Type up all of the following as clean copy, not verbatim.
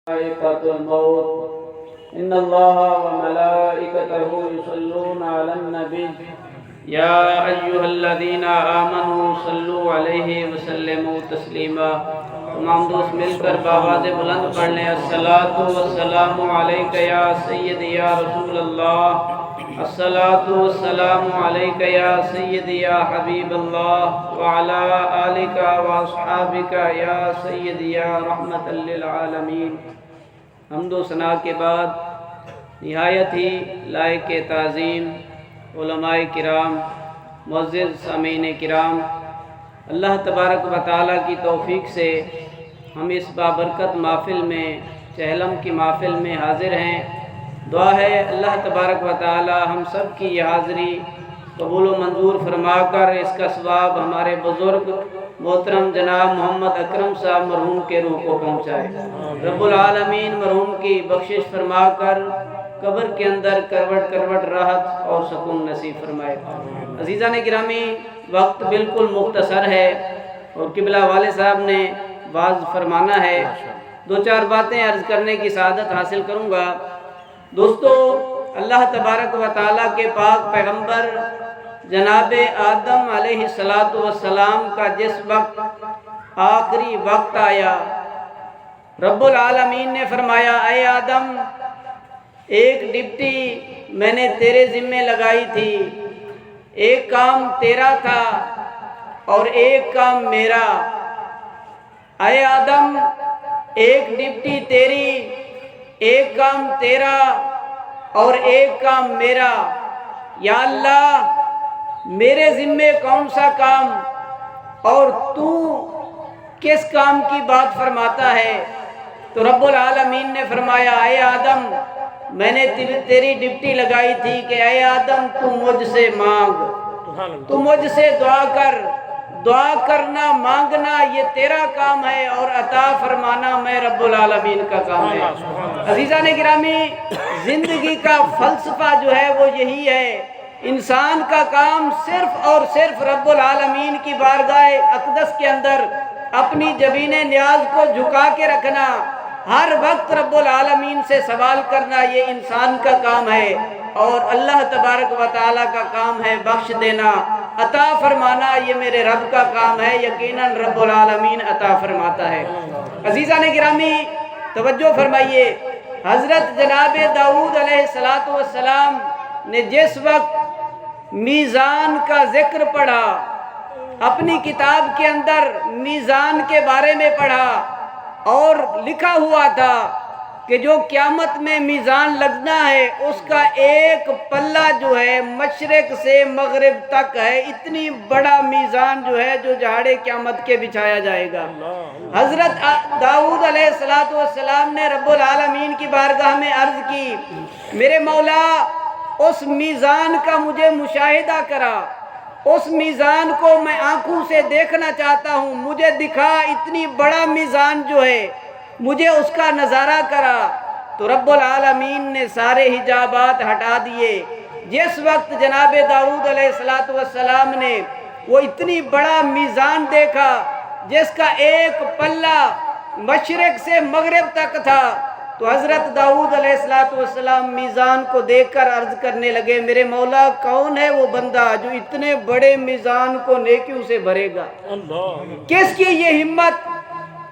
ملائكة الموت إن الله وملائكته يصلون على النبي يا أيها الذين آمنوا صلوا عليه وسلموا تسلیما۔ تمام دوست مل کر بآواز بلند پڑھ لیں، الصلاۃ والسلام علیک یا سیدی یا رسول اللہ، الصلاۃ والسلام علیک یا سیدی یا حبیب اللہ، وعلی آلک واصحابک یا سیدی یا رحمت للعالمین۔ حمد و ثنا کے بعد نہایت ہی لائق تعظیم علماء کرام، معزز سامعین کرام، اللہ تبارک و تعالیٰ کی توفیق سے ہم اس بابرکت محفل میں، چہلم کی محفل میں حاضر ہیں۔ دعا ہے اللہ تبارک و تعالیٰ ہم سب کی یہ حاضری قبول و منظور فرما کر اس کا ثواب ہمارے بزرگ محترم جناب محمد اکرم صاحب مرحوم کے روح کو پہنچائے۔ رب العالمین مرحوم کی بخشش فرما کر قبر کے اندر کروٹ کروٹ راحت اور سکون نصیب فرمائے۔ عزیزان گرامی، وقت بالکل مختصر ہے اور قبلہ والے صاحب نے واعظ فرمانا ہے، دو چار باتیں عرض کرنے کی سعادت حاصل کروں گا۔ دوستو، اللہ تبارک و تعالیٰ کے پاک پیغمبر جناب آدم علیہ السلام کا جس وقت آخری وقت آیا، رب العالمین نے فرمایا، اے آدم، ایک ڈپٹی میں نے تیرے ذمے لگائی تھی، ایک کام تیرا تھا اور ایک کام میرا۔ اے آدم، ایک ڈپٹی تیری، ایک کام تیرا اور ایک کام میرا۔ یا اللہ، میرے ذمے کون سا کام اور تو کس کام کی بات فرماتا ہے؟ تو رب العالمین نے فرمایا، اے آدم، میں نے تیری ڈپٹی لگائی تھی کہ اے آدم، تو مجھ سے مانگ، تو مجھ سے دعا کر۔ دعا کرنا، مانگنا یہ تیرا کام ہے اور عطا فرمانا میں رب العالمین کا کام ہے۔ عزیزان گرامی، زندگی کا فلسفہ جو ہے وہ یہی ہے، انسان کا کام صرف اور صرف رب العالمین کی بارگاہ اقدس کے اندر اپنی جبین نیاز کو جھکا کے رکھنا، ہر وقت رب العالمین سے سوال کرنا، یہ انسان کا کام ہے اور اللہ تبارک و تعالیٰ کا کام ہے بخش دینا، عطا فرمانا یہ میرے رب کا کام ہے، یقیناً رب العالمین عطا فرماتا ہے۔ عزیزان گرامی، توجہ فرمائیے، حضرت جناب داؤد علیہ السلام نے جس وقت میزان کا ذکر پڑھا، اپنی کتاب کے اندر میزان کے بارے میں پڑھا اور لکھا ہوا تھا کہ جو قیامت میں میزان لگنا ہے اس کا ایک پلہ جو ہے مشرق سے مغرب تک ہے، اتنی بڑا میزان جو ہے جو جہاڑے قیامت کے بچھایا جائے گا۔ حضرت داؤد علیہ السلام نے رب العالمین کی بارگاہ میں عرض کی، میرے مولا، اس میزان کا مجھے مشاہدہ کرا، اس میزان کو میں آنکھوں سے دیکھنا چاہتا ہوں، مجھے دکھا، اتنی بڑا میزان جو ہے مجھے اس کا نظارہ کرا۔ تو رب العالمین نے سارے حجابات ہٹا دیے۔ جس وقت جناب داؤد علیہ السلام نے وہ اتنی بڑا میزان دیکھا جس کا ایک پلہ مشرق سے مغرب تک تھا، تو حضرت داؤد علیہ السلام میزان کو دیکھ کر عرض کرنے لگے، میرے مولا، کون ہے وہ بندہ جو اتنے بڑے میزان کو نیکیوں سے بھرے گا؟ کس کی یہ ہمت،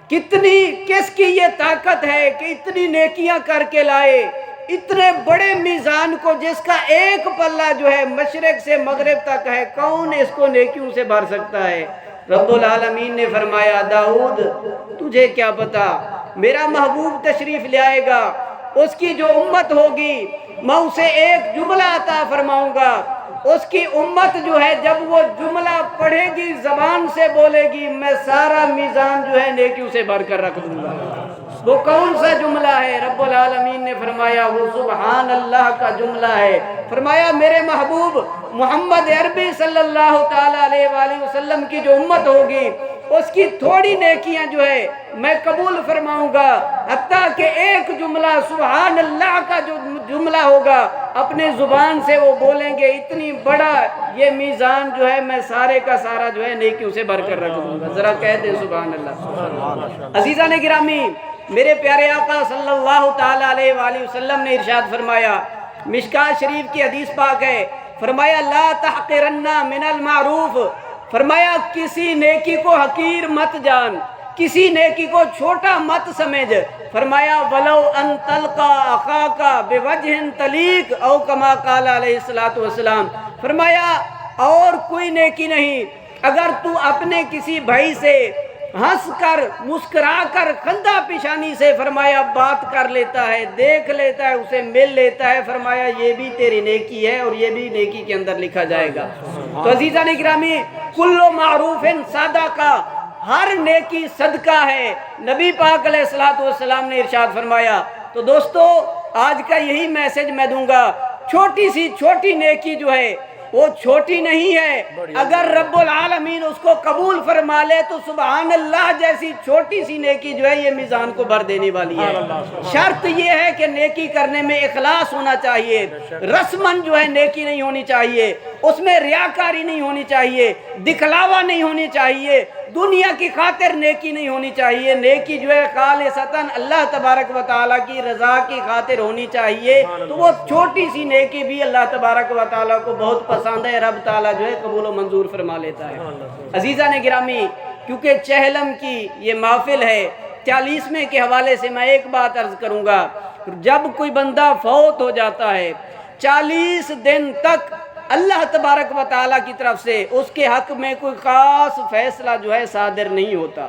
کس کی یہ طاقت ہے کہ اتنی نیکیاں کر کے لائے، اتنے بڑے میزان کو جس کا ایک پلہ جو ہے مشرق سے مغرب تک ہے، کون اس کو نیکیوں سے بھر سکتا ہے؟ رب العالمین نے فرمایا، داؤد، تجھے کیا پتا، میرا محبوب تشریف لے آئے گا، اس کی جو امت ہوگی میں اسے ایک جملہ عطا فرماؤں گا، اس کی امت جو ہے جب وہ جملہ پڑھے گی، زبان سے بولے گی، میں سارا میزان جو ہے نیکیوں سے بھر کر رکھ دوں گا۔ وہ کون سا جملہ ہے؟ رب العالمین نے فرمایا وہ سبحان اللہ کا جملہ ہے۔ فرمایا میرے محبوب محمد عربی صلی اللہ تعالیٰ علیہ وآلہ وسلم کی جو امت ہوگی اس کی تھوڑی نیکیاں جو ہے میں قبول فرماؤں گا، حتیٰ کہ ایک جملہ سبحان اللہ کا جو جملہ ہوگا اپنے زبان سے وہ بولیں گے، اتنی بڑا یہ میزان جو ہے میں سارے کا سارا جو ہے نیکیوں سے بھر کر رکھ دوں گا۔ ذرا کہہ دیں سبحان اللہ۔ عزیزان گرامی، میرے پیارے آقا صلی اللہ تعالیٰ علیہ وآلہ وسلم نے ارشاد فرمایا، مشکات شریف کی حدیث پاک ہے، فرمایا لا تحقرن من المعروف، فرمایا کسی نیکی کو حقیر مت جان، کسی نیکی کو چھوٹا مت سمجھ، فرمایا ولو ان تلقا اخاک بوجہ طلیق او کما قال علیہ الصلوۃ والسلام، فرمایا اور کوئی نیکی نہیں اگر تو اپنے کسی بھائی سے ہنس کر مسکرا کر خندہ پیشانی سے فرمایا بات کر لیتا ہے، دیکھ لیتا ہے، اسے مل لیتا ہے، فرمایا یہ بھی تیری نیکی ہے اور یہ بھی نیکی کے اندر لکھا جائے گا۔ تو عزیزان اکرامی، کل معروف صدقہ، ہر نیکی صدقہ ہے، نبی پاک علیہ الصلوۃ والسلام نے ارشاد فرمایا۔ تو دوستو آج کا یہی میسج میں دوں گا، چھوٹی سی چھوٹی نیکی جو ہے وہ چھوٹی نہیں ہے، اگر رب العالمین اس کو قبول فرما لے تو سبحان اللہ جیسی چھوٹی سی نیکی جو ہے یہ میزان کو بھر دینے والی ہے۔ شرط یہ ہے کہ نیکی کرنے میں اخلاص ہونا چاہیے، رسمن جو ہے نیکی نہیں ہونی چاہیے، اس میں ریاکاری نہیں ہونی چاہیے، دکھلاوا نہیں ہونی چاہیے، دنیا کی خاطر نیکی نہیں ہونی چاہیے، نیکی جو ہے خالصتاً اللہ تبارک و تعالیٰ کی رضا کی خاطر ہونی چاہیے۔ تو وہ چھوٹی سی نیکی بھی اللہ تبارک و تعالیٰ کو بہت پسند ہے، رب تعالیٰ جو ہے قبول و منظور فرما لیتا ہے۔ عزیزان گرامی، کیونکہ چہلم کی یہ محفل ہے، 40ویں کے حوالے سے میں ایک بات عرض کروں گا، جب کوئی بندہ فوت ہو جاتا ہے 40 دن تک اللہ تبارک و تعالیٰ کی طرف سے اس کے حق میں کوئی خاص فیصلہ جو ہے صادر نہیں ہوتا،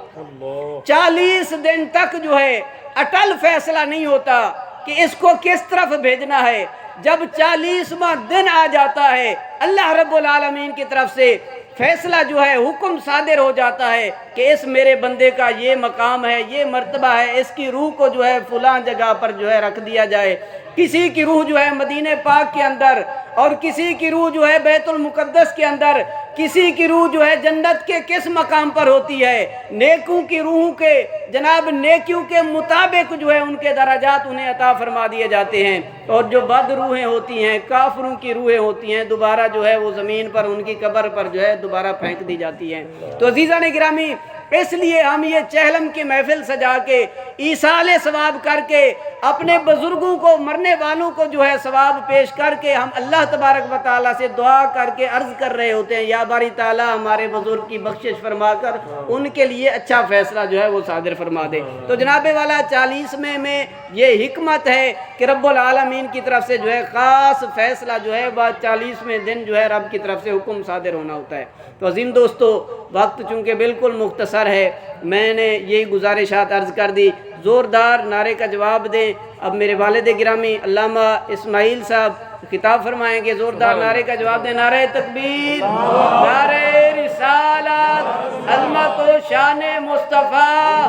40 دن تک جو ہے اٹل فیصلہ نہیں ہوتا کہ اس کو کس طرف بھیجنا ہے۔ جب 40واں دن آ جاتا ہے اللہ رب العالمین کی طرف سے فیصلہ جو ہے حکم صادر ہو جاتا ہے کہ اس میرے بندے کا یہ مقام ہے، یہ مرتبہ ہے، اس کی روح کو جو ہے فلاں جگہ پر جو ہے رکھ دیا جائے۔ کسی کی روح جو ہے مدینہ پاک کے اندر، اور کسی کی روح جو ہے بیت المقدس کے اندر، کسی کی روح جو ہے جنت کے کس مقام پر ہوتی ہے۔ نیکوں کی روح کے جناب نیکیوں کے مطابق جو ہے ان کے درجات انہیں عطا فرما دیے جاتے ہیں، اور جو بد روحیں ہوتی ہیں، کافروں کی روحیں ہوتی ہیں، دوبارہ جو ہے وہ زمین پر ان کی قبر پر جو ہے دوبارہ پھینک دی جاتی ہیں۔ تو عزیزان گرامی، اس لیے ہم یہ چہلم کی محفل سجا کے ایصال ثواب کر کے اپنے بزرگوں کو، مرنے والوں کو جو ہے ثواب پیش کر کے ہم اللہ تبارک و تعالیٰ سے دعا کر کے عرض کر رہے ہوتے ہیں، یا باری تعالیٰ ہمارے بزرگ کی بخشش فرما کر ان کے لیے اچھا فیصلہ جو ہے وہ صادر فرما دے۔ تو جناب والا 40ویں میں یہ حکمت ہے کہ رب العالمین کی طرف سے جو ہے خاص فیصلہ جو ہے وہ 40ویں دن جو ہے رب کی طرف سے حکم صادر ہونا ہوتا ہے۔ تو عظیم دوستو، وقت چونکہ بالکل مختصر ہے، میں نے یہی گزارشات عرض کر دی، زوردار نعرے کا جواب دیں۔ اب میرے والد گرامی علامہ اسماعیل صاحب خطاب فرمائیں گے، زوردار نعرے کا جواب دیں۔ نعرہ تکبیر، نعرہ رسالت، عظمت و شان مصطفیٰ۔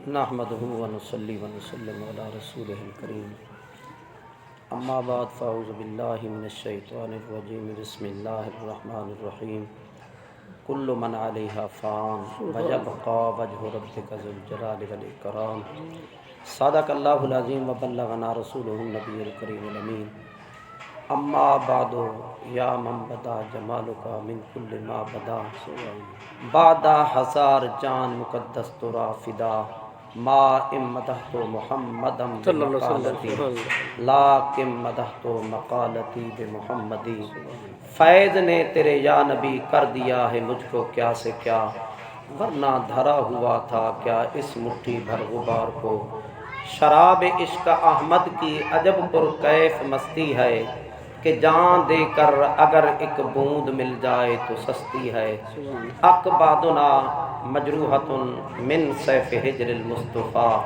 نحمدہ و نصلی و نسلم علی رسولہ الکریم، اما بعد فاعوذ باللہ من الشیطان الرجیم، بسم اللہ الرحمن الرحیم۔ کل من علیہا فان ویبقی وجہ ربک ذو الجلال والاکرام۔ صدق اللہ العظیم وبلغنا رسولہ النبی الکریم الامین۔ اما بعد یا من بدا جمالک من کل ما بدا، بعد ہزار جان مقدس ترا فدا، ما امدحت محمدا بمقالتی لاکن مدحت مقالتی بمحمدی۔ فیض نے تیرے یا نبی کر دیا ہے مجھ کو کیا سے کیا، ورنہ دھرا ہوا تھا کیا اس مٹھی بھر غبار کو۔ شراب عشق احمد کی عجب پرکیف مستی ہے، کہ جان دے کر اگر ایک بوند مل جائے تو سستی ہے۔ اقبادنا مجروحۃ من سیف ہجر المصطفیٰ،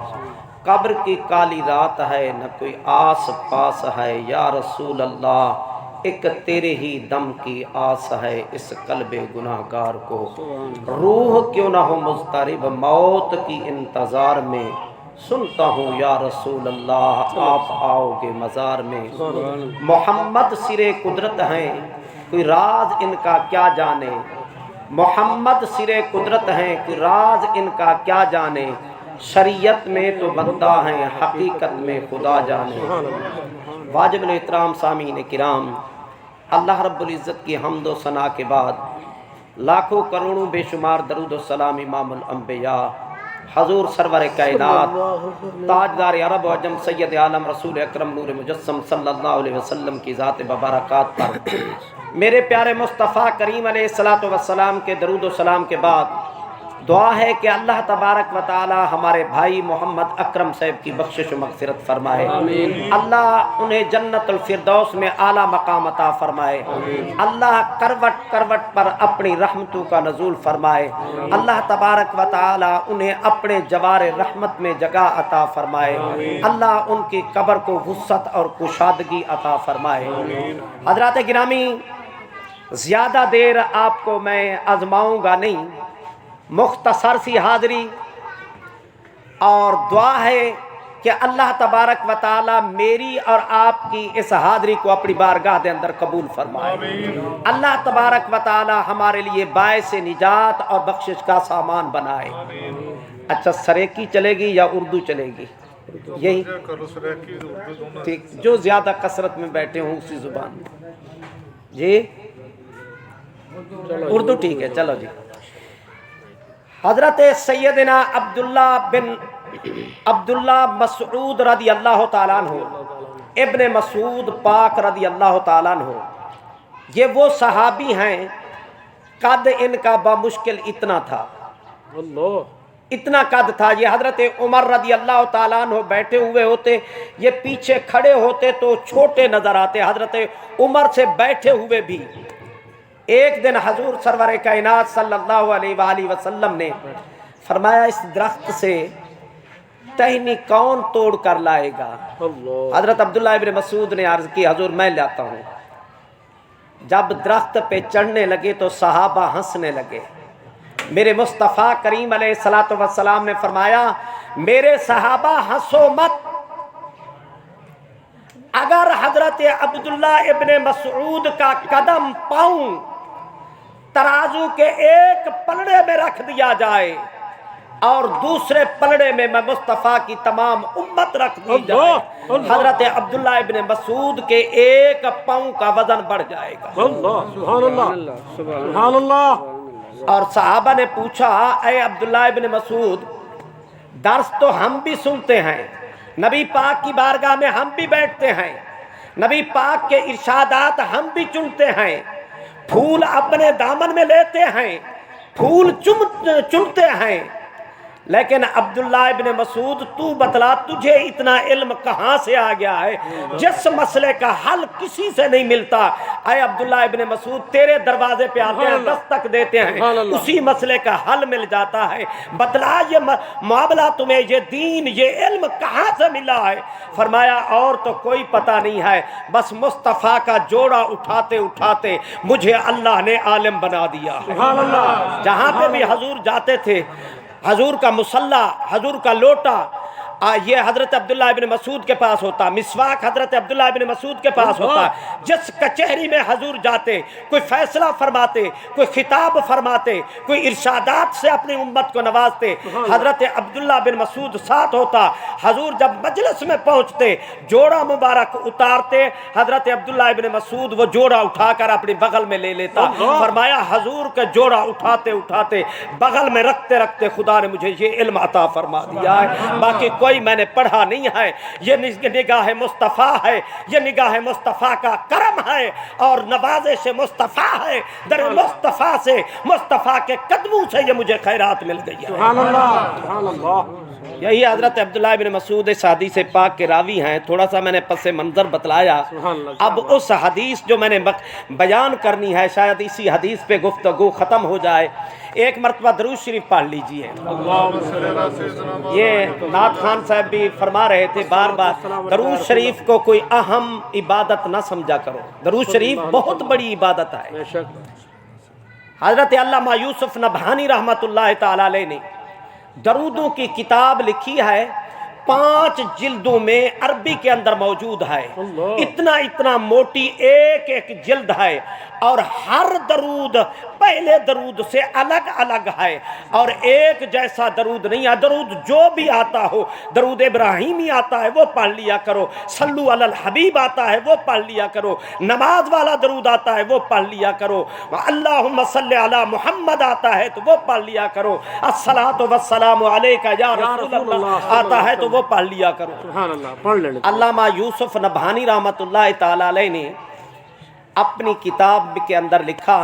قبر کی کالی رات ہے نہ کوئی آس پاس ہے، یا رسول اللہ ایک تیرے ہی دم کی آس ہے اس قلب گناہ گار کو۔ روح کیوں نہ ہو مضطرب موت کی انتظار میں، سنتا ہوں یا رسول اللہ آپ آؤ گے مزار میں۔ محمد سرے قدرت ہیں کوئی راز ان کا کیا جانے، محمد سرے قدرت ہیں کوئی راز ان کا کیا جانے، شریعت میں تو بندہ ہیں حقیقت میں خدا جانے۔ واجب الاحترام سامعین کرام، اللہ رب العزت کی حمد و ثنا کے بعد لاکھوں کروڑوں بے شمار درود و سلام امام الانبیاء حضور سرور کائنات تاجدار عرب و عجم سید عالم رسول اکرم نور مجسم صلی اللہ علیہ وسلم کی ذات مبارکات پر میرے پیارے مصطفیٰ کریم علیہ الصلوۃ والسلام کے درود و سلام کے بعد دعا ہے کہ اللہ تبارک و تعالی ہمارے بھائی محمد اکرم صاحب کی بخشش و مغفرت فرمائے، اللہ انہیں جنت الفردوس میں اعلیٰ مقام عطا فرمائے، اللہ کروٹ کروٹ پر اپنی رحمتوں کا نزول فرمائے، اللہ تبارک و تعالی انہیں اپنے جوار رحمت میں جگہ عطا فرمائے، اللہ ان کی قبر کو وسعت اور کشادگی عطا فرمائے۔ حضرات گرامی، زیادہ دیر آپ کو میں آزماؤں گا نہیں، مختصر سی حاضری اور دعا ہے کہ اللہ تبارک و تعالی میری اور آپ کی اس حاضری کو اپنی بارگاہ دے اندر قبول فرمائے، اللہ تبارک و تعالی ہمارے لیے باعث نجات اور بخشش کا سامان بنائے۔ اچھا، سریکی چلے گی یا اردو چلے گی؟ یہی ٹھیک، جو زیادہ کثرت میں بیٹھے ہوں اسی زبان میں۔ جی اردو ٹھیک ہے، چلو جی۔ حضرت سیدنا عبداللہ مسعود رضی اللہ تعالیٰ عنہ، ابن مسعود پاک رضی اللہ تعالیٰ عنہ، یہ وہ صحابی ہیں قد ان کا بامشکل اتنا تھا، اتنا قد تھا۔ یہ حضرت عمر رضی اللہ تعالیٰ عنہ بیٹھے ہوئے ہوتے، یہ پیچھے کھڑے ہوتے تو چھوٹے نظر آتے، حضرت عمر سے بیٹھے ہوئے بھی۔ ایک دن حضور سرور کائنات صلی اللہ علیہ وآلہ وسلم نے فرمایا اس درخت سے ٹہنی کون توڑ کر لائے گا؟ حضرت عبداللہ ابن مسعود نے عرض کی حضور میں لاتا ہوں۔ جب درخت پہ چڑھنے لگے تو صحابہ ہنسنے لگے۔ میرے مصطفیٰ کریم علیہ الصلوۃ والسلام نے فرمایا میرے صحابہ ہنسو مت، اگر حضرت عبداللہ ابن مسعود کا قدم پاؤں ترازو کے ایک پلڑے میں رکھ دیا جائے اور دوسرے پلڑے میں مصطفیٰ کی تمام امت رکھ دی جائے، حضرت عبداللہ ابن مسعود کے ایک پاؤں کا وزن بڑھ جائے گا۔ سبحان اللہ، سبحان اللہ۔ اور صحابہ نے پوچھا اے عبداللہ ابن مسعود، درس تو ہم بھی سنتے ہیں، نبی پاک کی بارگاہ میں ہم بھی بیٹھتے ہیں، نبی پاک کے ارشادات ہم بھی چنتے ہیں، پھول اپنے دامن میں لیتے ہیں، پھول چنتے ہیں، لیکن عبداللہ ابن مسعود تو بتلا تجھے اتنا علم کہاں سے آ گیا ہے جس مسئلے کا حل کسی سے نہیں ملتا؟ اے عبداللہ ابن مسعود تیرے دروازے پہ آتے ہیں، دستک دیتے ہیں، اسی مسئلے کا حل مل جاتا ہے، بتلا یہ معاملہ تمہیں، یہ دین، یہ علم کہاں سے ملا ہے؟ فرمایا اور تو کوئی پتہ نہیں ہے، بس مصطفیٰ کا جوڑا اٹھاتے اٹھاتے مجھے اللہ نے عالم بنا دیا۔ جہاں پہ بھی حضور جاتے تھے، حضور کا مصلی، حضور کا لوٹا یہ حضرت عبداللہ ابن مسعود کے پاس ہوتا، مسواک حضرت عبداللہ ابن مسعود کے پاس ہوتا۔ جس کچہری میں حضور جاتے، کوئی فیصلہ فرماتے، کوئی خطاب فرماتے، کوئی ارشادات سے اپنی امت کو نوازتے، حضرت عبداللہ بن مسعود ساتھ ہوتا۔ حضور جب مجلس میں پہنچتے، جوڑا مبارک اتارتے، حضرت عبداللہ ابن مسعود وہ جوڑا اٹھا کر اپنی بغل میں لے لیتا۔ فرمایا حضور کے جوڑا اٹھاتے اٹھاتے بغل میں رکھتے رکھتے خدا نے مجھے یہ علم عطا فرما دیا ہے، باقی کوئی میں نے پڑھا نہیں ہے۔ یہ نگاہ مصطفیٰ ہے، یہ نگاہ مصطفیٰ کا کرم ہے اور نوازش مصطفیٰ ہے، در مصطفیٰ سے، مصطفیٰ کے قدموں سے یہ مجھے خیرات مل گئی ہے۔ سبحان اللہ، سبحان اللہ۔ یہی حضرت عبداللہ ابن مسعود اس حدیث پاک کے راوی ہیں۔ تھوڑا سا میں نے پس منظر بتلایا، اب اس حدیث جو میں نے بیان کرنی ہے شاید اسی حدیث پہ گفتگو ختم ہو جائے۔ ایک مرتبہ درود شریف پڑھ لیجئے۔ یہ نعت خان صاحب بھی فرما رہے تھے بار بار درود شریف کو کوئی اہم عبادت نہ سمجھا کرو، درود شریف بہت بڑی عبادت ہے۔ حضرت علامہ یوسف نبہانی رحمۃ اللہ تعالی علیہ نے درودوں کی کتاب لکھی ہے، 5 جلدوں میں عربی کے اندر موجود ہے. اللہ. اتنا اتنا موٹی ایک ایک جلد ہے اور ہر درود پہلے درود سے الگ الگ ہے اور ایک جیسا درود نہیں ہے. درود جو بھی آتا ہو، درود ابراہیمی آتا ہے وہ پڑھ لیا کرو، صلو علی الحبیب آتا ہے وہ پڑھ لیا کرو، نماز والا درود آتا ہے وہ پڑھ لیا کرو، اللہم صلی علی محمد آتا ہے تو وہ پڑھ لیا کرو، الصلاۃ والسلام علیک یا رسول اللہ آتا ہے تو وہ پڑھ لیا کرو. سبحان اللہ. پڑھ لینے. علامہ یوسف نبہانی رحمۃ اللہ تعالی علیہ نے اپنی کتاب کے اندر لکھا،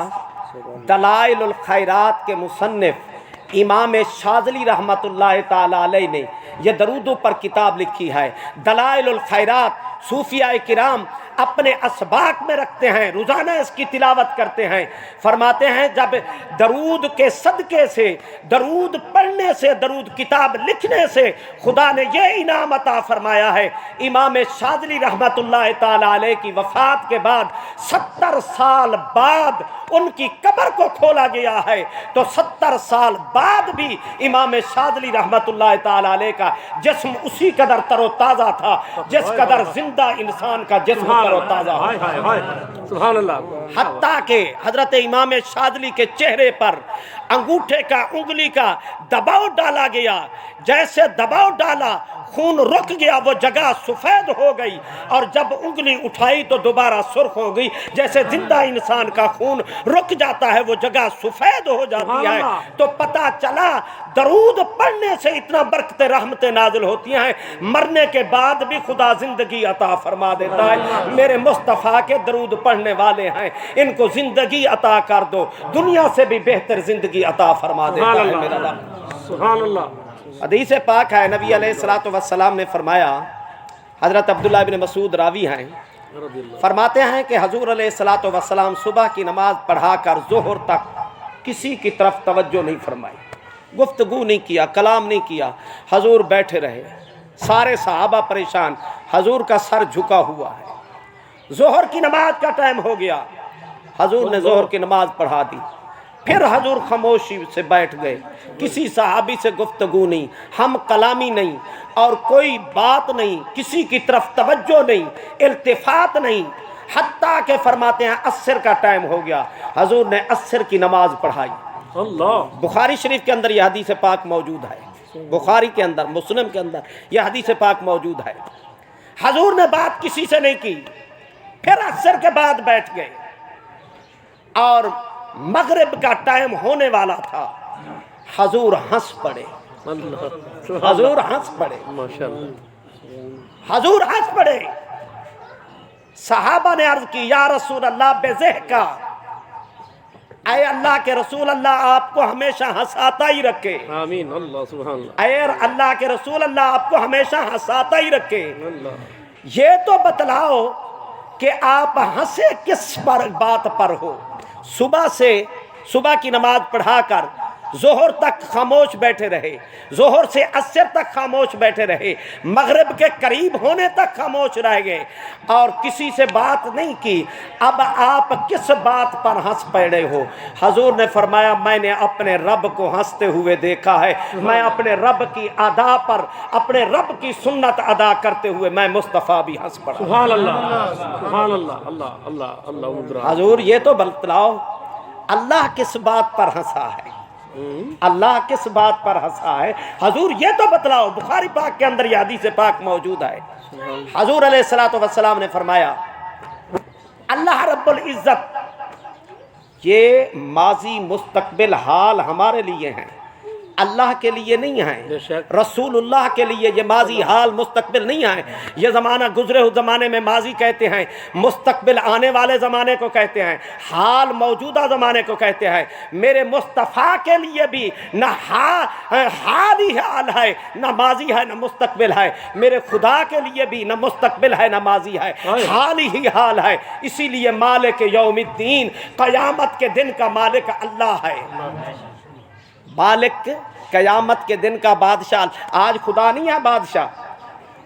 دلائل الخیرات کے مصنف امام شاذلی رحمۃ اللہ تعالی علیہ نے یہ درودوں پر کتاب لکھی ہے. دلائل الخیرات صوفیاء کرام اپنے اسباق میں رکھتے ہیں، روزانہ اس کی تلاوت کرتے ہیں. فرماتے ہیں جب درود کے صدقے سے، درود پڑھنے سے، درود کتاب لکھنے سے خدا نے یہ انعام عطا فرمایا ہے. امام شاذلی رحمۃ اللہ تعالی علیہ کی وفات کے بعد 70 سال بعد ان کی قبر کو کھولا گیا ہے، تو 70 سال بعد بھی امام شاذلی رحمۃ اللہ تعالی علیہ کا جسم اسی قدر تر و تازہ تھا جس قدر زندہ انسان کا جسم تر و تازہ. ہائے ہائے ہائے. سبحان اللہ. حتیٰ کہ حضرت امام شاذلی کے چہرے پر انگوٹھے کا، انگلی کا دباؤ ڈالا گیا، جیسے دباؤ ڈالا خون رک گیا، وہ جگہ سفید ہو گئی، اور جب انگلی اٹھائی تو دوبارہ سرخ ہو گئی. جیسے زندہ انسان کا خون رک جاتا ہے وہ جگہ سفید ہو جاتی ہے. تو پتہ چلا درود پڑھنے سے اتنا برکت رحمتیں نازل ہوتی ہیں، مرنے کے بعد بھی خدا زندگی عطا فرما دیتا ہے. میرے مصطفیٰ کے درود پڑھنے والے ہیں، ان کو زندگی عطا کر دو، دنیا سے بھی بہتر زندگی عطا فرما دیتا ہے میرا رب. سبحان اللہ. حدیث پاک ہے، نبی علیہ الصلوۃ والسلام نے فرمایا، حضرت عبداللہ بن مسعود راوی ہیں، فرماتے ہیں کہ حضور علیہ الصلوۃ والسلام صبح کی نماز پڑھا کر ظہر تک کسی کی طرف توجہ نہیں فرمائی، گفتگو نہیں کیا، کلام نہیں کیا. حضور بیٹھے رہے، سارے صحابہ پریشان، حضور کا سر جھکا ہوا ہے. ظہر کی نماز کا ٹائم ہو گیا، حضور نے ظہر کی نماز پڑھا دی. پھر حضور خاموشی سے بیٹھ گئے، کسی صحابی سے گفتگو نہیں، ہم کلامی نہیں، اور کوئی بات نہیں، کسی کی طرف توجہ نہیں، التفات نہیں. حتیٰ کہ فرماتے ہیں عصر کا ٹائم ہو گیا، حضور نے عصر کی نماز پڑھائی. اللہ. بخاری شریف کے اندر یہ حدیث پاک موجود ہے، بخاری کے اندر، مسلم کے اندر یہ حدیث پاک موجود ہے. حضور نے بات کسی سے نہیں کی، پھر عصر کے بعد بیٹھ گئے اور مغرب کا ٹائم ہونے والا تھا. حضور ہنس پڑے، حضور ہنس پڑے، حضور ہنس پڑے. صحابہ نے عرض کی، یا رسول اللہ بذحکا، اے اللہ کے رسول اللہ آپ کو ہمیشہ ہنساتا ہی رکھے. آمین. اللہ. سبحان اللہ. اے اللہ کے رسول اللہ آپ کو ہمیشہ ہنساتا ہی رکھے. اللہ. یہ تو بتلاؤ کہ آپ ہنسے کس پر بات پر ہو. صبح کی نماز پڑھا کر ظہر تک خاموش بیٹھے رہے، ظہر سے عصر تک خاموش بیٹھے رہے، مغرب کے قریب ہونے تک خاموش رہ گئے اور کسی سے بات نہیں کی. اب آپ کس بات پر ہنس پڑے ہو؟ حضور نے فرمایا، میں نے اپنے رب کو ہنستے ہوئے دیکھا ہے، میں اپنے رب کی ادا پر، اپنے رب کی سنت ادا کرتے ہوئے میں مصطفیٰ بھی ہنس پڑا. سبحان اللہ. سبحان اللہ. اللہ. اللہ. اللہ. حضور یہ تو بتلاؤ اللہ کس بات پر ہنسا ہے، اللہ کس بات پر ہنسا ہے. حضور یہ تو بتلاؤ. بخاری پاک کے اندر یہ حدیث پاک موجود ہے. حضور علیہ الصلوۃ والسلام نے فرمایا، اللہ رب العزت، یہ ماضی مستقبل حال ہمارے لیے ہیں، اللہ کے لیے نہیں ہیں. رسول اللہ کے لیے یہ ماضی حال مستقبل نہیں ہے. یہ زمانہ گزرے ہوئے زمانے میں ماضی کہتے ہیں، مستقبل آنے والے زمانے کو کہتے ہیں، حال موجودہ زمانے کو کہتے ہیں. میرے مصطفیٰ کے لیے بھی نہ حال ہی حال ہے، نہ ماضی ہے، نہ مستقبل ہے. میرے خدا کے لیے بھی نہ مستقبل ہے، نہ ماضی ہے، حال ہی حال ہے. اسی لیے مالک یوم الدین، قیامت کے دن کا مالک اللہ ہے. مالک قیامت کے دن کا بادشاہ. آج خدا نہیں ہے بادشاہ،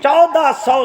1400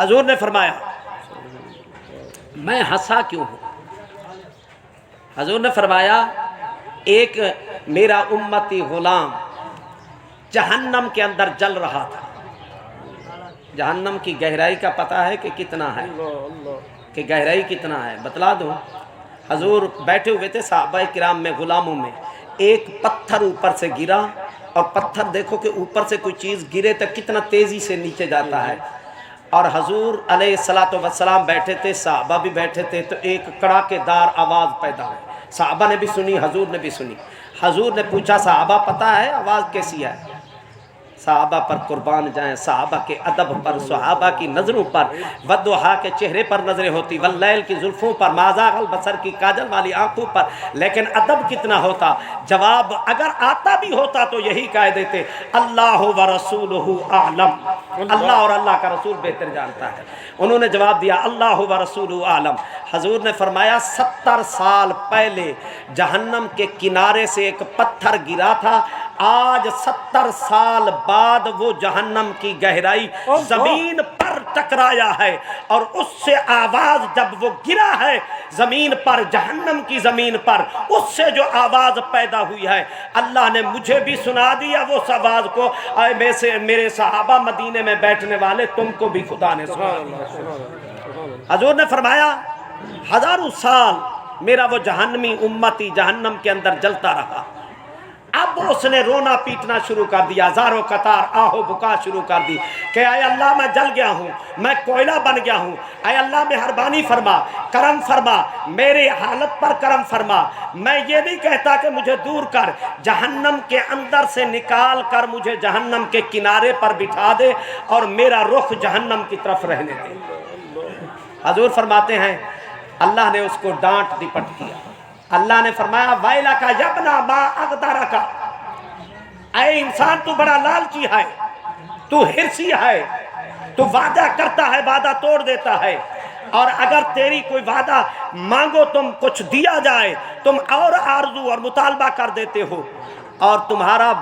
حضور نے فرمایا میں ہنسا کیوں ہوں؟ حضور نے فرمایا ایک میرا امتی غلام جہنم کے اندر جل رہا تھا. جہنم کی گہرائی کا پتہ ہے کہ کتنا ہے؟ کہ گہرائی کتنا ہے بتلا دو. حضور بیٹھے ہوئے تھے صحابہ کرام میں غلاموں میں. ایک پتھر اوپر سے گرا، اور پتھر دیکھو کہ اوپر سے کوئی چیز گرے تو کتنا تیزی سے نیچے جاتا ہے. اور حضور علیہ الصلوۃ والسلام بیٹھے تھے، صحابہ بھی بیٹھے تھے، تو ایک کڑاکے دار آواز پیدا ہوئی. صحابہ نے بھی سنی، حضور نے بھی سنی. حضور نے پوچھا صحابہ پتہ ہے آواز کیسی ہے؟ صحابہ پر قربان جائیں، صحابہ کے ادب پر، صحابہ کی نظروں پر، والضحیٰ کے چہرے پر نظریں ہوتی، واللیل کی زلفوں پر، ما زاغ البصر کی کاجل والی آنکھوں پر. لیکن ادب کتنا ہوتا. جواب اگر آتا بھی ہوتا تو یہی کہہ دیتے اللہ و رسولہ اعلم، اللہ اور اللہ کا رسول بہتر جانتا ہے. انہوں نے جواب دیا اللہ و رسولہ اعلم. حضور نے فرمایا 70 سال پہلے جہنم کے کنارے سے ایک پتھر گرا تھا، آج 70 سال بعد وہ جہنم کی گہرائی زمین پر ٹکرایا ہے، اور اس سے آواز جب وہ گرا ہے زمین پر، جہنم کی زمین پر، اس سے جو آواز پیدا ہوئی ہے اللہ نے مجھے بھی سنا دیا وہ آواز کو. اے میرے صحابہ مدینے میں بیٹھنے والے تم کو بھی خدا نے سنا دیا. حضور نے فرمایا ہزاروں سال میرا وہ جہنمی امتی جہنم کے اندر جلتا رہا. اب اس نے رونا پیٹنا شروع کر دیا، زارو قطار آہو بکا شروع کر دی کہ اے اللہ میں جل گیا ہوں، میں کوئلہ بن گیا ہوں، اے اللہ مہربانی فرما، کرم فرما، میری حالت پر کرم فرما. میں یہ نہیں کہتا کہ مجھے دور کر، جہنم کے اندر سے نکال کر مجھے جہنم کے کنارے پر بٹھا دے اور میرا رخ جہنم کی طرف رہنے دے. حضور فرماتے ہیں اللہ نے اس کو ڈانٹ ڈپٹ کیا. اللہ نے فرمایا وَيْلَكَ يَبْنَا مَا أَغْدَرَكَ، اے انسان تو بڑا لالچی ہے، تو ہرسی ہے، تو وعدہ کرتا ہے وعدہ توڑ دیتا ہے، اور اگر تیری کوئی وعدہ مانگو تم کچھ دیا جائے تم اور آرزو اور مطالبہ کر دیتے ہو. اور تمہارا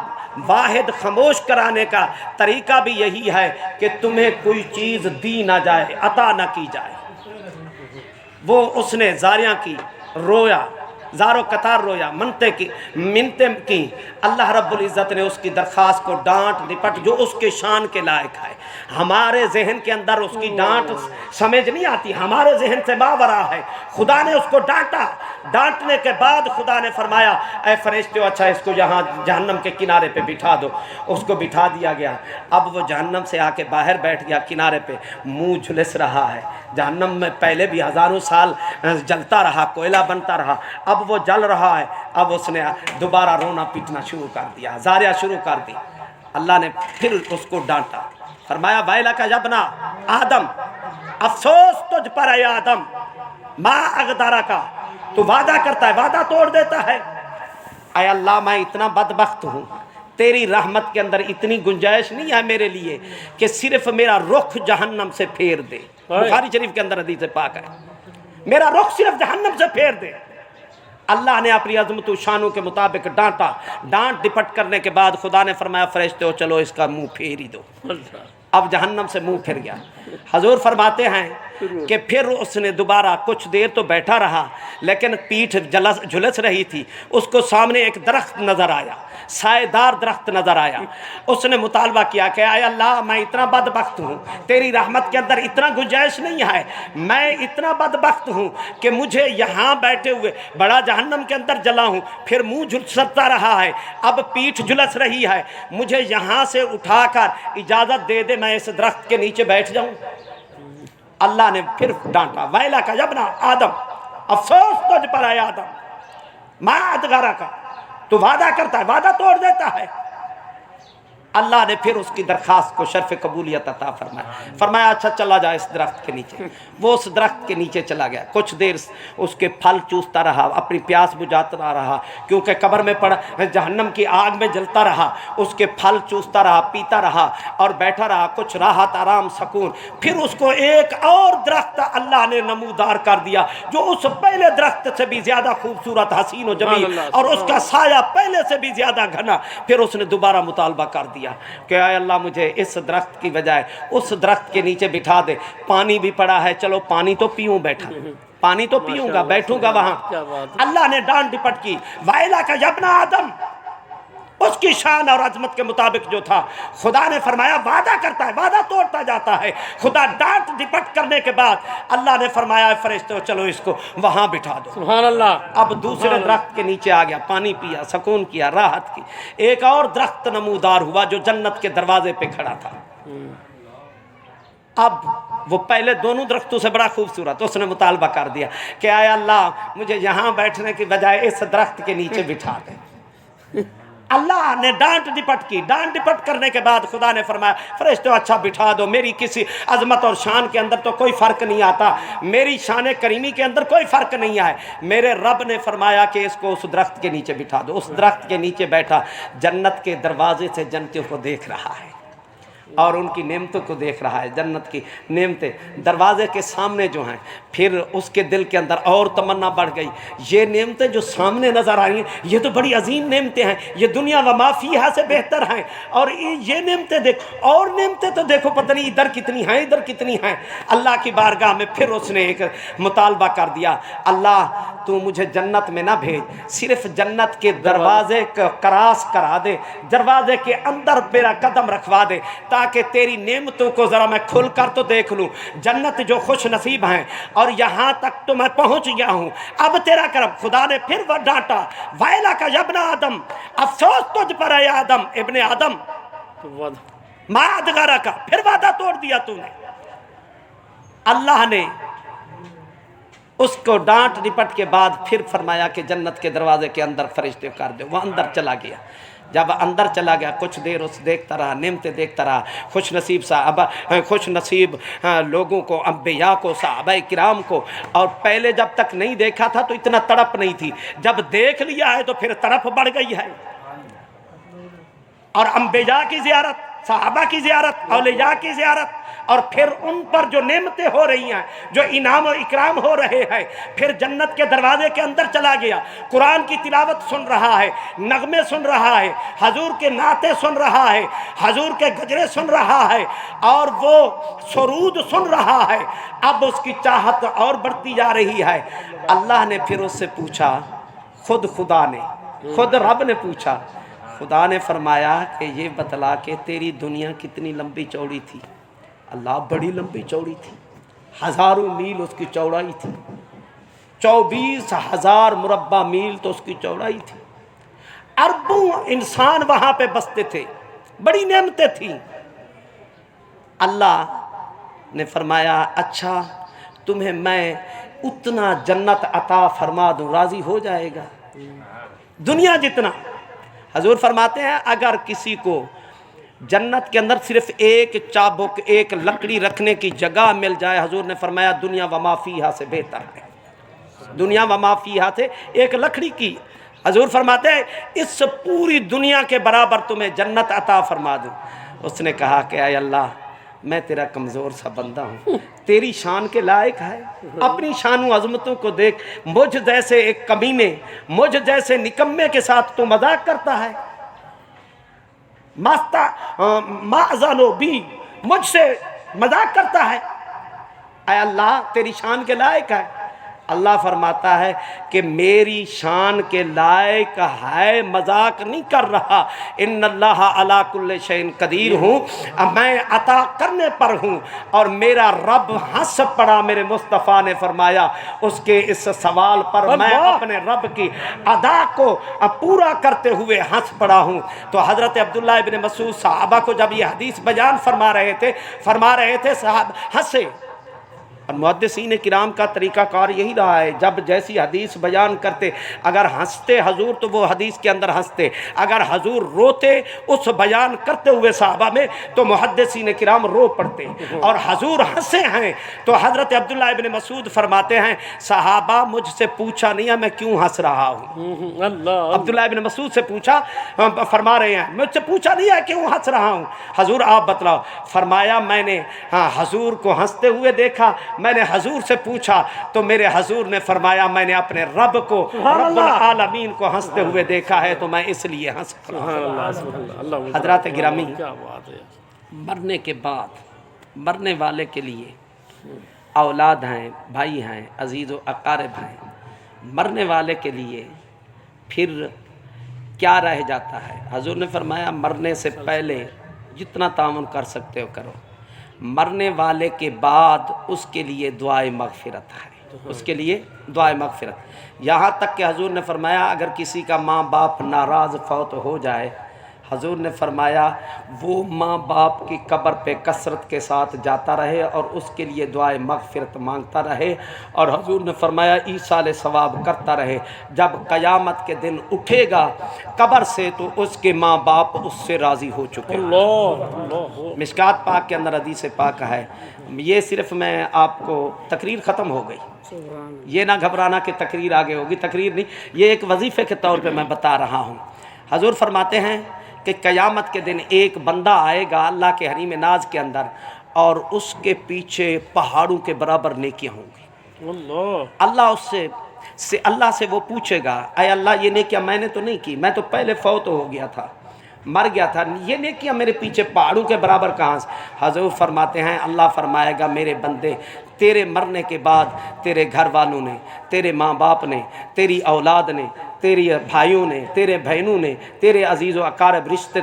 واحد خاموش کرانے کا طریقہ بھی یہی ہے کہ تمہیں کوئی چیز دی نہ جائے، عطا نہ کی جائے. وہ اس نے زاریاں کی، رویا، زارو قطار رویا، منتیں کی. اللہ رب العزت نے اس کی درخواست کو ڈانٹ ڈپٹ جو اس کے شان کے لائق ہے. ہمارے ذہن کے اندر اس کی ڈانٹ سمجھ نہیں آتی، ہمارے ذہن سے باورا ہے. خدا نے اس کو ڈانٹا. ڈانٹنے کے بعد خدا نے فرمایا اے فرشتو اچھا اس کو یہاں جہنم کے کنارے پہ بٹھا دو. اس کو بٹھا دیا گیا. اب وہ جہنم سے آ کے باہر بیٹھ گیا کنارے پہ، منہ جھلس رہا ہے. جہنم میں پہلے بھی ہزاروں سال جلتا رہا، کوئلہ بنتا رہا، اب وہ جل رہا ہے. اب اس نے دوبارہ رونا پیٹنا شروع کر دیا، زاریاں شروع کر دی. اللہ نے پھر اس کو ڈانٹا. فرمایا وَيْلَكَ يَبْنَا آدم، افسوس تجھ پر اے آدم، مَا أَغْدَرَكَ، تو وعدہ کرتا ہے وعدہ توڑ دیتا ہے. اے اللہ میں اتنا بدبخت ہوں، تیری رحمت کے اندر اتنی گنجائش نہیں ہے میرے لیے کہ صرف میرا رخ جہنم سے پھیر دے. بخاری شریف کے اندر حدیث پاک ہے، میرا رخ صرف جہنم سے پھیر دے. اللہ نے اپنی عظمت و شانوں کے مطابق ڈانٹا. ڈانٹ ڈپٹ کرنے کے بعد خدا نے فرمایا فرشتو چلو اس کا منہ پھیر ہی دو. اب جہنم سے منہ پھر گیا. حضور فرماتے ہیں کہ پھر اس نے دوبارہ کچھ دیر تو بیٹھا رہا، لیکن پیٹھ جھلس رہی تھی. اس کو سامنے ایک درخت نظر آیا، سائے دار درخت نظر آیا. اس نے مطالبہ کیا کہ اے اللہ میں اتنا بدبخت ہوں، تیری رحمت کے اندر اتنا گنجائش نہیں ہے، میں اتنا بدبخت ہوں کہ مجھے یہاں بیٹھے ہوئے بڑا جہنم کے اندر جلا ہوں، پھر منہ جھلستا رہا ہے، اب پیٹھ جھلس رہی ہے، مجھے یہاں سے اٹھا کر اجازت دے دے میں اس درخت کے نیچے بیٹھ جاؤں. اللہ نے پھر ڈانٹا وَيْلَكَ يَبْنَا آدم، افسوس تجھ پر اے آدم، مَا أَغْدَرَكَ، تو وعدہ کرتا ہے وعدہ توڑ دیتا ہے. اللہ نے پھر اس کی درخواست کو شرف قبولیت عطا فرمایا. فرمایا اچھا چلا جا اس درخت کے نیچے. وہ اس درخت کے نیچے چلا گیا، کچھ دیر اس کے پھل چوستا رہا، اپنی پیاس بجھاتا رہا، کیونکہ قبر میں پڑا جہنم کی آگ میں جلتا رہا. اس کے پھل چوستا رہا، پیتا رہا اور بیٹھا رہا، کچھ راحت آرام سکون. پھر اس کو ایک اور درخت اللہ نے نمودار کر دیا جو اس پہلے درخت سے بھی زیادہ خوبصورت، حسین و جمیل، اور اس کا سایہ پہلے سے بھی زیادہ گھنا. پھر اس نے دوبارہ مطالبہ کر دیا دیا کہ اے اللہ مجھے اس درخت کی بجائے اس درخت کے نیچے بٹھا دے، پانی بھی پڑا ہے، چلو پانی تو پیوں، بیٹھا پانی تو پیوں گا، بیٹھوں گا وہاں۔ اللہ نے ڈانٹ ڈپٹ کی، وَإِلَكَ يَا ابْنَ آدم، اس کی شان اور عظمت کے مطابق جو تھا، خدا نے فرمایا وعدہ کرتا ہے، وعدہ توڑتا جاتا ہے۔ خدا ڈانٹ ڈپٹ کرنے کے بعد اللہ نے فرمایا فرشتوں چلو اس کو وہاں بٹھا دو۔ سبحان اللہ۔ اب دوسرے درخت کے نیچے آ گیا، پانی پیا، سکون کیا، راحت کی۔ ایک اور درخت نمودار ہوا جو جنت کے دروازے پہ کھڑا تھا۔ اب وہ پہلے دونوں درختوں سے بڑا خوبصورت، اس نے مطالبہ کر دیا کہ اے اللہ مجھے یہاں بیٹھنے کی بجائے اس درخت کے نیچے بٹھا دے۔ اللہ نے ڈانٹ ڈپٹ کی، ڈانٹ ڈپٹ کرنے کے بعد خدا نے فرمایا فرشتوں اچھا بٹھا دو، میری کسی عظمت اور شان کے اندر تو کوئی فرق نہیں آتا، میری شان کریمی کے اندر کوئی فرق نہیں آئے۔ میرے رب نے فرمایا کہ اس کو اس درخت کے نیچے بٹھا دو۔ اس درخت کے نیچے بیٹھا، جنت کے دروازے سے جنتوں کو دیکھ رہا ہے اور ان کی نعمتوں کو دیکھ رہا ہے۔ جنت کی نعمتیں دروازے کے سامنے جو ہیں، پھر اس کے دل کے اندر اور تمنا بڑھ گئی، یہ نعمتیں جو سامنے نظر آئی ہیں یہ تو بڑی عظیم نعمتیں ہیں، یہ دنیا و ما فیہا سے بہتر ہیں، اور یہ نعمتیں دیکھ، اور نعمتیں تو دیکھو پتہ نہیں ادھر کتنی ہیں ادھر کتنی ہیں۔ اللہ کی بارگاہ میں پھر اس نے ایک مطالبہ کر دیا، اللہ تو مجھے جنت میں نہ بھیج، صرف جنت کے دروازے کا کراس کرا دے، دروازے کے اندر میرا قدم رکھوا دے تاکہ تیری نعمتوں کو ذرا میں کھل کر تو دیکھ لوں، جنت جو خوش نصیب ہیں، اور یہاں تک تو میں پہنچ گیا ہوں، اب تیرا کرم۔ خدا نے پھر وہ ڈانٹا، وَإِلَكَ يَا ابْنَ آدم، افسوس تجھ پر اے آدم، ابن آدم، ما ادغرک، پھر وعدہ توڑ دیا تو نے۔ اللہ نے اس کو ڈانٹ ڈپٹ کے بعد پھر فرمایا کہ جنت کے دروازے کے اندر فرشتے کر دو۔ وہ اندر چلا گیا، جب اندر چلا گیا کچھ دیر اس دیکھتا رہا، نعمتیں دیکھتا رہا، خوش نصیب صحابہ، خوش نصیب لوگوں کو، انبیاء کو، صحابہ کرام کو، اور پہلے جب تک نہیں دیکھا تھا تو اتنا تڑپ نہیں تھی، جب دیکھ لیا ہے تو پھر تڑپ بڑھ گئی ہے۔ اور انبیاء کی زیارت، صحابہ کی زیارت، اولیاء کی زیارت، اور پھر ان پر جو نعمتیں ہو رہی ہیں، جو انعام و اکرام ہو رہے ہیں، پھر جنت کے دروازے کے اندر چلا گیا، قرآن کی تلاوت سن رہا ہے، نغمے سن رہا ہے، حضور کے نعتیں سن رہا ہے، حضور کے گجرے سن رہا ہے، اور وہ سرود سن رہا ہے۔ اب اس کی چاہت اور بڑھتی جا رہی ہے۔ اللہ نے پھر اس سے پوچھا، خدا نے، خود رب نے پوچھا، خدا نے فرمایا کہ یہ بتلا کہ تیری دنیا کتنی لمبی چوڑی تھی؟ اللہ بڑی لمبی چوڑی تھی، ہزاروں میل اس کی چوڑائی تھی، 24,000 مربع میل تو اس کی چوڑائی تھی، اربوں انسان وہاں پہ بستے تھے، بڑی نعمتیں تھیں۔ اللہ نے فرمایا اچھا تمہیں میں اتنا جنت عطا فرما دوں، راضی ہو جائے گا؟ دنیا جتنا۔ حضور فرماتے ہیں اگر کسی کو جنت کے اندر صرف ایک چابک، ایک لکڑی رکھنے کی جگہ مل جائے، حضور نے فرمایا دنیا و ما فیہا سے بہتر ہے، دنیا و ما فیہا سے ایک لکڑی کی۔ حضور فرماتے ہیں اس پوری دنیا کے برابر تمہیں جنت عطا فرما دوں۔ اس نے کہا کہ اے اللہ میں تیرا کمزور سا بندہ ہوں، تیری شان کے لائق ہے، اپنی شان و عظمتوں کو دیکھ، مجھ جیسے ایک کمینے، مجھ جیسے نکمے کے ساتھ تو مذاق کرتا ہے، معذنو بھی، مجھ سے مذاق کرتا ہے، اے اللہ تیری شان کے لائق ہے۔ اللہ فرماتا ہے کہ میری شان کے لائق ہے، مذاق نہیں کر رہا، ان اللہ علی کل شیء قدیر ہوں، میں عطا کرنے پر ہوں۔ اور میرا رب ہنس پڑا، میرے مصطفیٰ نے فرمایا اس کے اس سوال پر میں اپنے رب کی ادا کو پورا کرتے ہوئے ہنس پڑا ہوں۔ تو حضرت عبداللہ ابن مسعود صحابہ کو جب یہ حدیث بیان فرما رہے تھے صحابہ ہنسے۔ اور محدثین کرام کا طریقہ کار یہی رہا ہے، جب جیسی حدیث بیان کرتے، اگر ہنستے حضور تو وہ حدیث کے اندر ہنستے، اگر حضور روتے اس بیان کرتے ہوئے صحابہ میں تو محدثین کرام رو پڑتے، اور حضور ہنسے ہیں تو حضرت عبداللہ ابن مسعود فرماتے ہیں صحابہ مجھ سے پوچھا نہیں ہے میں کیوں ہنس رہا ہوں۔ عبداللہ ابن مسعود سے پوچھا، فرما رہے ہیں مجھ سے پوچھا نہیں ہے کیوں ہنس رہا ہوں، حضور آپ بتلاؤ۔ فرمایا میں نے حضور کو ہنستے ہوئے دیکھا میں نے حضور سے پوچھا تو میرے حضور نے فرمایا میں نے اپنے رب کو رب العالمین کو ہنستے ہوئے دیکھا ہے تو میں اس لیے ہنس رہا ہوں۔ سبحان اللہ سبحان اللہ اللہ حضرات گرامی، کیا بات ہے۔ مرنے کے بعد مرنے والے کے لیے اولاد ہیں، بھائی ہیں، عزیز و اقارب ہیں، مرنے والے کے لیے پھر کیا رہ جاتا ہے؟ حضور نے فرمایا مرنے سے پہلے جتنا تعاون کر سکتے ہو کرو، مرنے والے کے بعد اس کے لیے دعائے مغفرت ہے، اس کے لیے دعائے مغفرت، یہاں تک کہ حضور نے فرمایا اگر کسی کا ماں باپ ناراض فوت ہو جائے، حضور نے فرمایا وہ ماں باپ کی قبر پہ کثرت کے ساتھ جاتا رہے اور اس کے لیے دعائے مغفرت مانگتا رہے، اور حضور نے فرمایا ایصال ثواب کرتا رہے، جب قیامت کے دن اٹھے گا قبر سے تو اس کے ماں باپ اس سے راضی ہو چکے ہیں۔ اللہ مشکات پاک کے اندر حدیث پاک ہے۔ یہ صرف میں آپ کو تقریر ختم ہو گئی، یہ نہ گھبرانا کہ تقریر آگے ہوگی، تقریر نہیں، یہ ایک وظیفے کے طور پہ میں بتا رہا ہوں۔ حضور فرماتے ہیں کہ قیامت کے دن ایک بندہ آئے گا اللہ کے حریم ناز کے اندر اور اس کے پیچھے پہاڑوں کے برابر نیکیاں ہوں گی۔ اللہ اللہ سے وہ پوچھے گا اے اللہ یہ نیکیاں میں نے تو نہیں کی، میں تو پہلے فوت ہو گیا تھا، مر گیا تھا، یہ نیکیاں میرے پیچھے پہاڑوں کے برابر کہاں سے؟ حضور فرماتے ہیں اللہ فرمائے گا میرے بندے تیرے مرنے کے بعد تیرے گھر والوں نے، تیرے ماں باپ نے، تیری اولاد نے، تیری بھائیوں نے، تیرے بہنوں نے، تیرے عزیز و اقارب رشتہ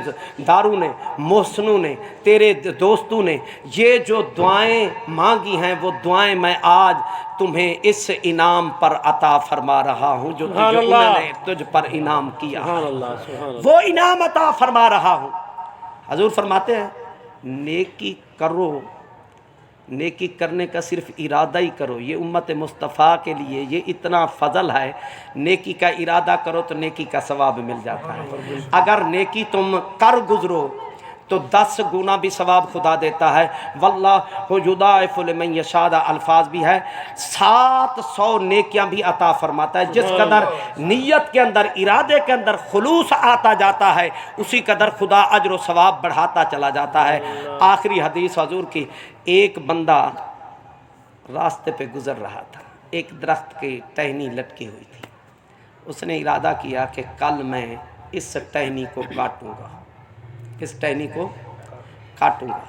داروں نے، محسنوں نے، تیرے دوستوں نے یہ جو دعائیں مانگی ہیں وہ دعائیں میں آج تمہیں اس انعام پر عطا فرما رہا ہوں جو انہوں نے تجھ پر انعام کیا، وہ انعام عطا فرما رہا ہوں۔ حضور فرماتے ہیں نیکی کرو، نیکی کرنے کا صرف ارادہ ہی کرو، یہ امت مصطفیٰ کے لیے یہ اتنا فضل ہے، نیکی کا ارادہ کرو تو نیکی کا ثواب مل جاتا ہے، اگر نیکی تم کر گزرو تو 10 گنا بھی ثواب خدا دیتا ہے، واللہ یضاعف لمن یشاء الفاظ بھی ہے، 700 نیکیاں بھی عطا فرماتا ہے، جس قدر نیت کے اندر ارادے کے اندر خلوص آتا جاتا ہے اسی قدر خدا اجر و ثواب بڑھاتا چلا جاتا ہے۔ آخری حدیث حضور کی، ایک بندہ راستے پہ گزر رہا تھا، ایک درخت کی ٹہنی لٹکی ہوئی تھی، اس نے ارادہ کیا کہ کل میں اس ٹہنی کو کاٹوں گا، اس ٹہنی کو کاٹوں گا،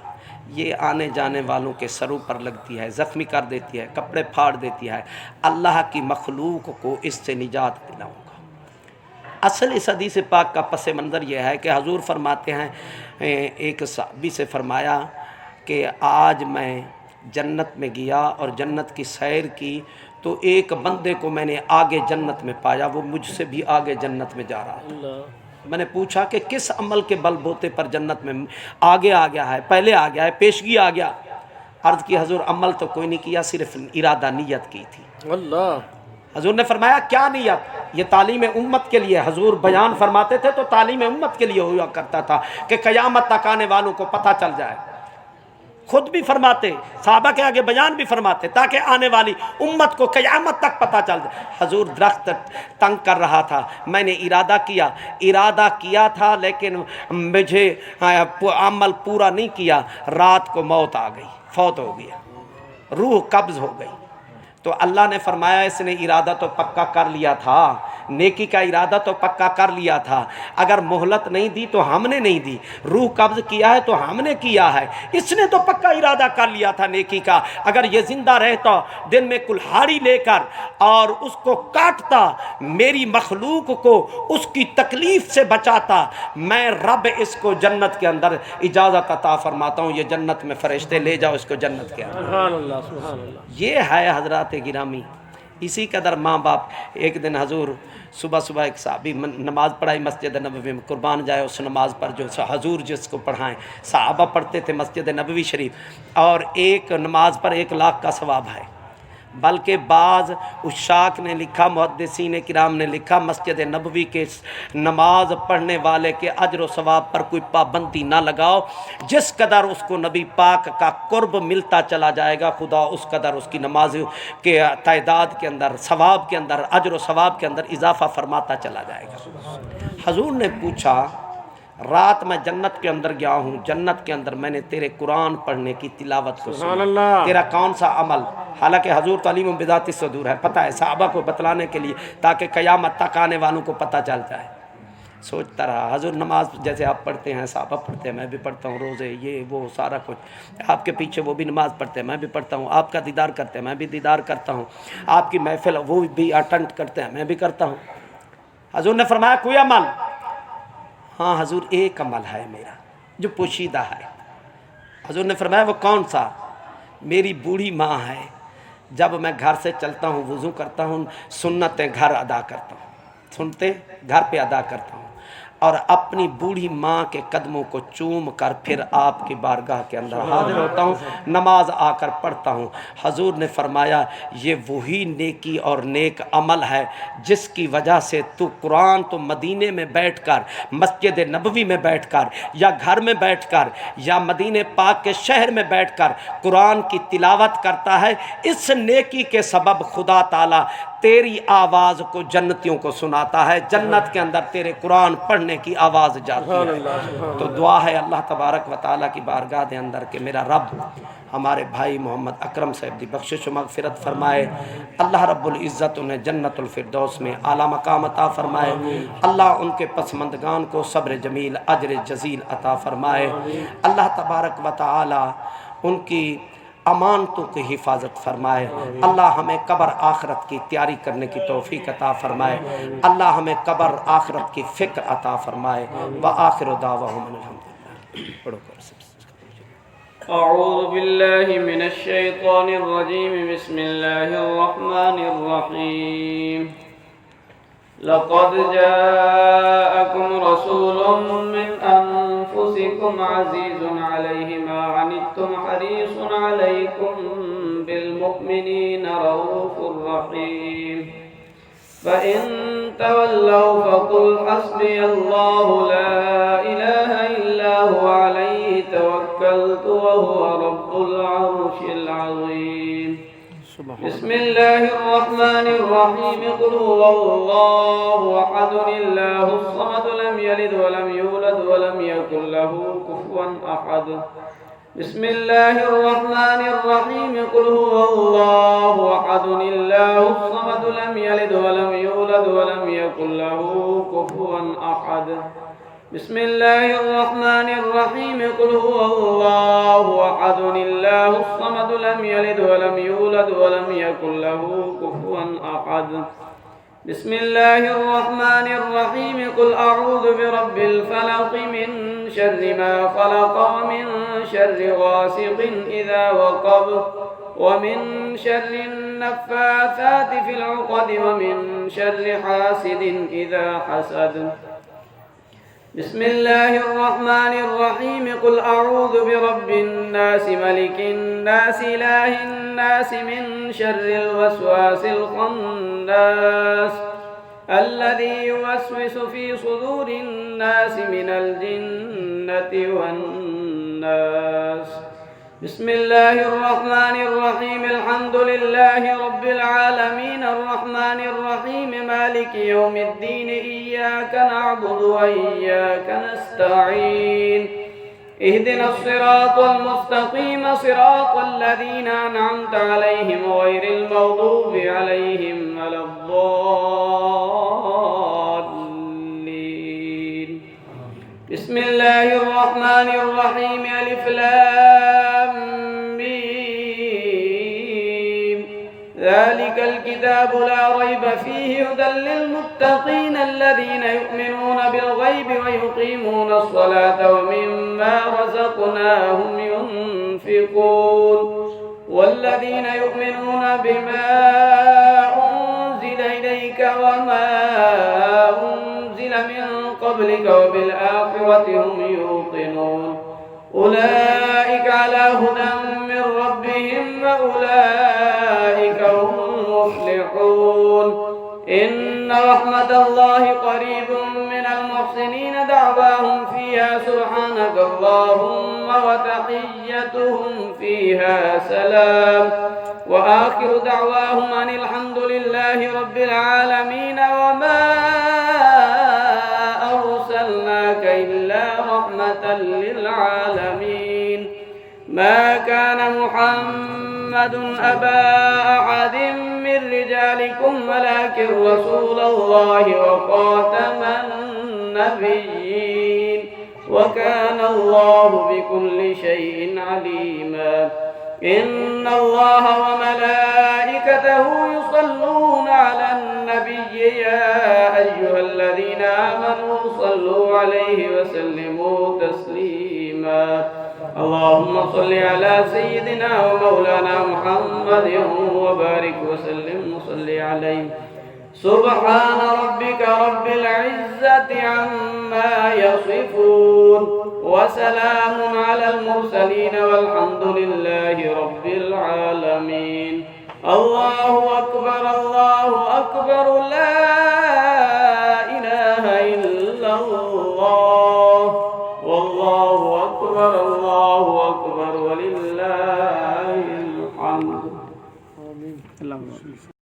یہ آنے جانے والوں کے سروں پر لگتی ہے، زخمی کر دیتی ہے، کپڑے پھاڑ دیتی ہے، اللہ کی مخلوق کو اس سے نجات دلاؤں گا۔ اصل اس حدیث پاک کا پس منظر یہ ہے کہ حضور فرماتے ہیں ایک صحابی سے فرمایا کہ آج میں جنت میں گیا اور جنت کی سیر کی تو ایک بندے کو میں نے آگے جنت میں پایا، وہ مجھ سے بھی آگے جنت میں جا رہا تھا۔ میں نے پوچھا کہ کس عمل کے بل بوتے پر جنت میں آگے آ گیا ہے، پہلے آ گیا ہے، پیشگی آ گیا؟ عرض کی حضور عمل تو کوئی نہیں کیا، صرف ارادہ نیت کی تھی۔ حضور نے فرمایا کیا نیت؟ یہ تعلیم امت کے لیے حضور بیان فرماتے تھے تو تعلیم امت کے لیے ہوا کرتا تھا کہ قیامت تک آنے والوں کو پتہ چل جائے، خود بھی فرماتے، صحابہ کے آگے بیان بھی فرماتے تاکہ آنے والی امت کو قیامت تک پتہ چل جائے۔ حضور درخت تنگ کر رہا تھا، میں نے ارادہ کیا تھا لیکن مجھے عمل پورا نہیں کیا، رات کو موت آ گئی، فوت ہو گیا، روح قبض ہو گئی، تو اللہ نے فرمایا اس نے ارادہ تو پکا کر لیا تھا، نیکی کا ارادہ تو پکا کر لیا تھا، اگر مہلت نہیں دی تو ہم نے نہیں دی، روح قبض کیا ہے تو ہم نے کیا ہے، اس نے تو پکا ارادہ کر لیا تھا نیکی کا، اگر یہ زندہ رہتا دن میں کلہاڑی لے کر اور اس کو کاٹتا، میری مخلوق کو اس کی تکلیف سے بچاتا، میں رب اس کو جنت کے اندر اجازت عطا فرماتا ہوں، یہ جنت میں فرشتے لے جاؤ اس کو جنت کے اندر۔ سبحان اللہ سبحان اللہ۔ یہ ہے حضرات گرامی، اسی قدر ماں باپ۔ ایک دن حضور صبح ایک صحابی نماز پڑھائی مسجد نبوی میں، قربان جائے اس نماز پر جو حضور جس کو پڑھائیں، صحابہ پڑھتے تھے مسجد نبوی شریف، اور ایک نماز پر 1 لاکھ کا ثواب ہے، بلکہ بعض عشاق نے لکھا، محدثین کرام نے لکھا مسجد نبوی کے نماز پڑھنے والے کے اجر و ثواب پر کوئی پابندی نہ لگاؤ، جس قدر اس کو نبی پاک کا قرب ملتا چلا جائے گا خدا اس قدر اس کی نماز کے تعداد کے اندر، ثواب کے اندر، اجر و ثواب کے اندر اضافہ فرماتا چلا جائے گا۔ حضور نے پوچھا رات میں جنت کے اندر گیا ہوں، جنت کے اندر میں نے تیرے قرآن پڑھنے کی تلاوت کو سبحان سنا، اللہ۔ تیرا کون سا عمل، حالانکہ حضور تعلیم بذات الصدور ہے، پتہ ہے صحابہ کو بتلانے کے لیے تاکہ قیامت تک آنے والوں کو پتہ چل جائے۔ سوچتا رہا حضور نماز جیسے آپ پڑھتے ہیں، صحابہ پڑھتے ہیں، میں بھی پڑھتا ہوں، روزے یہ وہ سارا کچھ، آپ کے پیچھے وہ بھی نماز پڑھتے ہیں، میں بھی پڑھتا ہوں، آپ کا دیدار کرتے ہیں، میں بھی دیدار کرتا ہوں، آپ کی محفل وہ بھی اٹینڈ کرتے ہیں، میں بھی کرتا ہوں۔ حضور نے فرمایا کوئی عمل؟ ہاں حضور ایک عمل ہے میرا جو پوشیدہ ہے۔ حضور نے فرمایا وہ کون سا؟ میری بوڑھی ماں ہے، جب میں گھر سے چلتا ہوں وضو کرتا ہوں، سنتیں گھر ادا کرتا ہوں، سنتے گھر پہ ادا کرتا ہوں، اور اپنی بوڑھی ماں کے قدموں کو چوم کر پھر آپ کی بارگاہ کے اندر حاضر ہوتا ہوں، نماز آ کر پڑھتا ہوں۔ حضور نے فرمایا یہ وہی نیکی اور نیک عمل ہے جس کی وجہ سے تو قرآن تو مدینے میں بیٹھ کر، مسجد نبوی میں بیٹھ کر، یا گھر میں بیٹھ کر، یا مدینے پاک کے شہر میں بیٹھ کر قرآن کی تلاوت کرتا ہے، اس نیکی کے سبب خدا تعالیٰ تیری آواز کو جنتیوں کو سناتا ہے، جنت کے اندر تیرے قرآن پڑھنے کی آواز جاتی ہے۔ تو دعا ہے اللہ تبارک و تعالیٰ کی بارگاہ دے اندر کہ میرا رب ہمارے بھائی محمد اکرم صاحب دی بخشش و مغفرت فرمائے، اللہ رب العزت انہیں جنت الفردوس میں اعلیٰ مقام عطا فرمائے، اللہ ان کے پسماندگان کو صبر جمیل اجر جزیل عطا فرمائے، اللہ تبارک و تعالیٰ ان کی امانتوں کی حفاظت فرمائے، اللہ ہمیں قبر آخرت کی تیاری کرنے کی توفیق عطا فرمائے، اللہ ہمیں قبر آخرت کی فکر عطا فرمائے، وآخر دعواہم الحمدللہ۔ پڑھو کر سب أعوذ بالله من الشيطان الرجيم، بسم الله الرحمن الرحيم. لقد جاءكم رسول من أنفسكم عزيز عليه ما عنتم حريص عليكم بالمؤمنين رؤوف رحيم. فإن تولوا فقل حسبي الله لا إله إلا هو عليه توكلت وهو رب العرش العظيم. بسم الله الرحمن الرحيم. قل هو الله أحد الله الصمد لم يلد ولم يولد ولم يكن له كفوا أحد. بسم الله الرحمن الرحيم. قل هو الله أحد الله الصمد لم يلد ولم يولد ولم يكن له كفوا أحد. بسم الله الرحمن الرحيم. قل هو الله أحد الله الصمد لم يلد ولم يولد ولم يكن له كفوا أحد. بسم الله الرحمن الرحيم. قل أعوذ برب الفلق من شر ما خلق ومن شر غاسق إذا وقب ومن شر النفاثات في العقد ومن شر حاسد إذا حسد. بسم الله الرحمن الرحيم. قل أعوذ برب الناس ملك الناس إله الناس من شر الوسواس الخناس الذي يوسوس في صدور الناس من الجنة والناس. بسم الله الرحمن الرحيم. الحمد لله رب العالمين الرحمن الرحيم مالك يوم الدين إياك نعبد وإياك نستعين اهدنا الصراط المستقيم صراط الذين أنعمت عليهم غير المغضوب عليهم ولا الضالين. بسم الله الرحمن الرحيم. ألف لام ميم. ذلك الكتاب لا ريب فيه هدى للمتقين الذين يؤمنون بالغيب ويقيمون الصلاة ومما رزقناهم ينفقون والذين يؤمنون بما أنزل إليك وما أنزل من قبلك وبالآخرة هم يوقنون أولئك على هدى من ربهم وأولئك هم المفلحون. إن رحمة الله قريب من المحسنين. دعواهم فيها سبحانك اللهم وتحيتهم فيها سلام وآخر دعواهم أن الحمد لله رب العالمين وما أرسلناك إلا العالمين. ما كان محمد أبا أحد من رجالكم ولكن رسول الله وخاتم النبيين وكان الله بكل شيء عليما. إن الله وملائكته يصلون على النبي يا أيها الذين آمنوا صلوا عليه وسلموا تسليما. اللهم صل على سيدنا ومولانا محمد وبارك وسلم وصل عليه. سبحان ربك رب العزة عما يصفون وسلام على المرسلين والحمد لله رب العالمين. الله أكبر الله أكبر لا إله إلا الله والله أكبر الله أكبر ولله الحمد. اللهم